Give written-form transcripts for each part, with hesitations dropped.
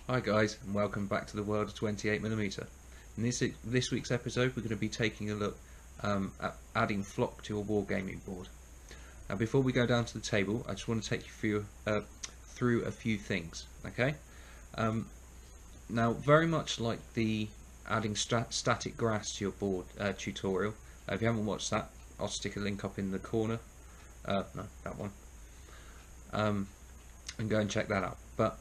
Hi guys, and welcome back to the world of 28mm. In this week's episode, we're going to be taking a look at adding flock to your wargaming board. Now, before we go down to the table, I just want to take you through a few things. Okay. Now, very much like the adding static grass to your board tutorial. If you haven't watched that, I'll stick a link up in the corner. No, that one. And go and check that out. But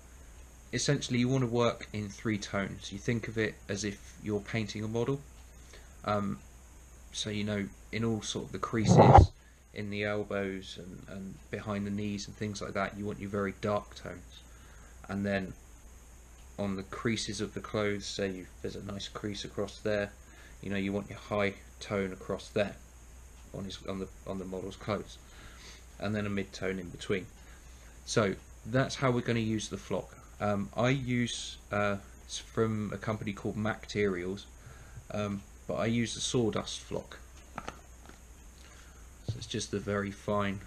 essentially, you want to work in three tones. You think of it as if you're painting a model. So you know, in all sort of the creases, in the elbows and behind the knees and things like that, you want your very dark tones. And then on the creases of the clothes, say there's a nice crease across there, you know, you want your high tone across there on the model's clothes, and then a mid tone in between. So that's how we're going to use the flock. I use it's from a company called Macterials, but I use the sawdust flock. So it's just the very fine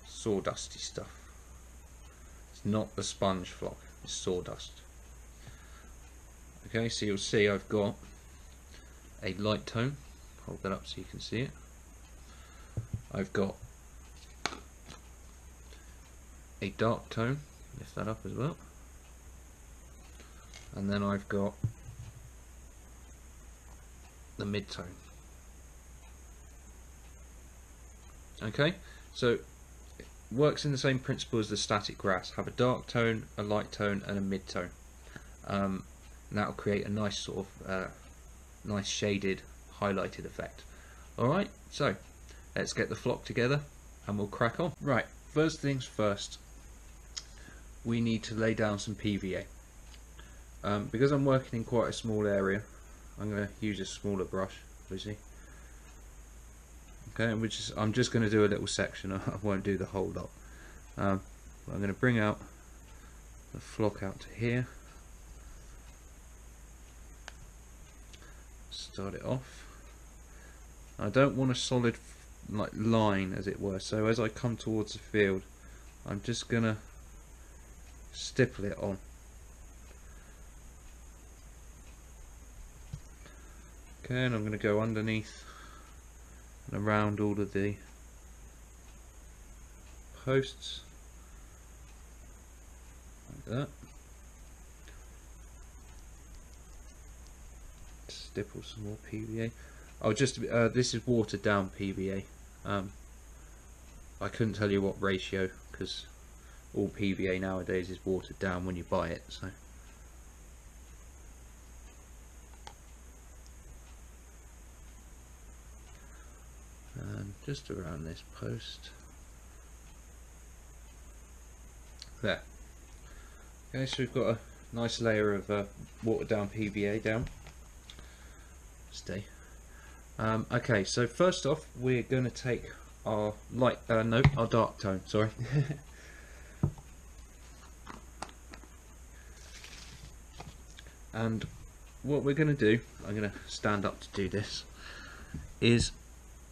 sawdusty stuff. It's not the sponge flock, it's sawdust. Okay, so you'll see I've got a light tone. Hold that up so you can see it. I've got a dark tone, lift that up as well, and then I've got the mid tone. Okay, so it works in the same principle as the static grass. Have a dark tone, a light tone, and a mid tone. And that'll create a nice sort of nice shaded, highlighted effect. Alright, so let's get the flock together and we'll crack on. Right, first things first, we need to lay down some PVA. Because I'm working in quite a small area, I'm going to use a smaller brush, obviously. Okay, I'm just going to do a little section. I won't do the whole lot. I'm going to bring out the flock out to here. Start it off. I don't want a solid like line, as it were. So as I come towards the field, I'm just going to stipple it on. Okay, and I'm going to go underneath and around all of the posts like that. Stipple some more PVA. Oh, just this is watered down PVA. I couldn't tell you what ratio because all PVA nowadays is watered down when you buy it. So. And just around this post. There. Okay, so we've got a nice layer of watered down PVA down. Stay. Okay, so first off, we're going to take our our dark tone. Sorry. And what we're going to do, I'm going to stand up to do this, is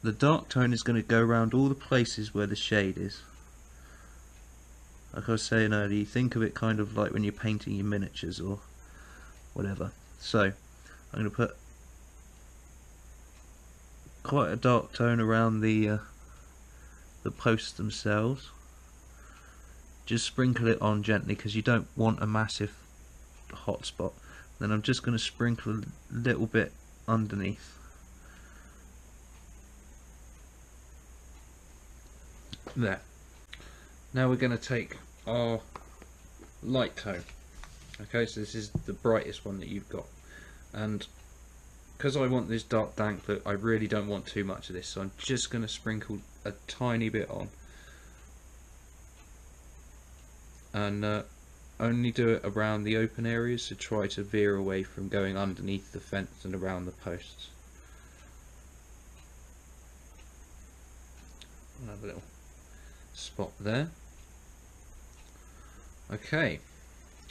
the dark tone is going to go around all the places where the shade is. Like I was saying earlier, you think of it kind of like when you're painting your miniatures or whatever. So I'm going to put quite a dark tone around the posts themselves. Just sprinkle it on gently because you don't want a massive hot spot. Then I'm just going to sprinkle a little bit underneath. There. Now we're going to take our light tone. Okay, so this is the brightest one that you've got, and because I want this dark dank look, I really don't want too much of this, so I'm just going to sprinkle a tiny bit on, and only do it around the open areas to try to veer away from going underneath the fence and around the posts. I'll have a little spot there. Okay,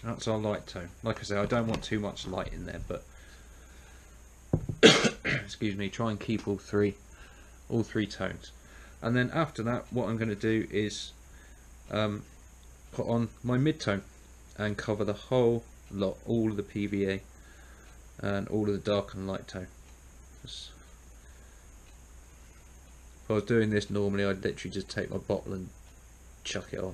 that's our light tone. Like I say, I don't want too much light in there, but excuse me, try and keep all three tones. And then after that, what I'm going to do is put on my mid-tone and cover the whole lot, all of the PVA and all of the dark and light tone. If I was doing this normally, I'd literally just take my bottle and chuck it on.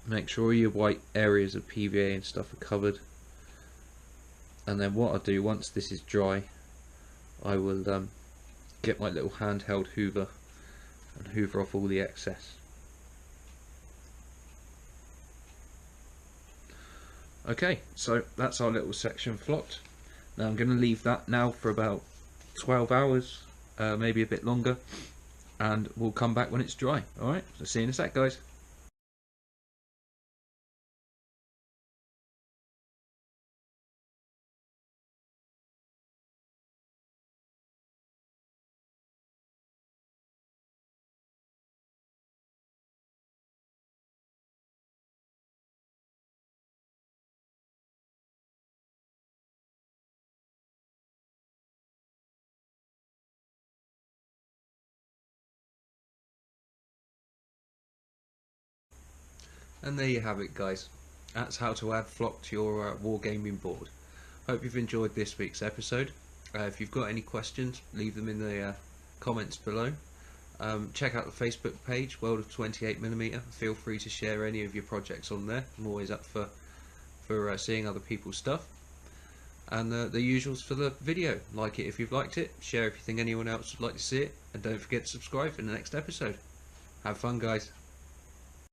Make sure your white areas of PVA and stuff are covered, and then what I'll do once this is dry, I will get my little handheld hoover and hoover off all the excess. Okay, so that's our little section flocked. Now I'm going to leave that now for about 12 hours, maybe a bit longer, and we'll come back when it's dry. Alright, so see you in a sec, guys. And there you have it, guys. That's how to add flock to your wargaming board. Hope you've enjoyed this week's episode. If you've got any questions, leave them in the comments below. Check out the Facebook page, World of 28mm. Feel free to share any of your projects on there. I'm always up for seeing other people's stuff. And the usuals for the video. Like it if you've liked it, share if you think anyone else would like to see it, and don't forget to subscribe for the next episode. Have fun, guys.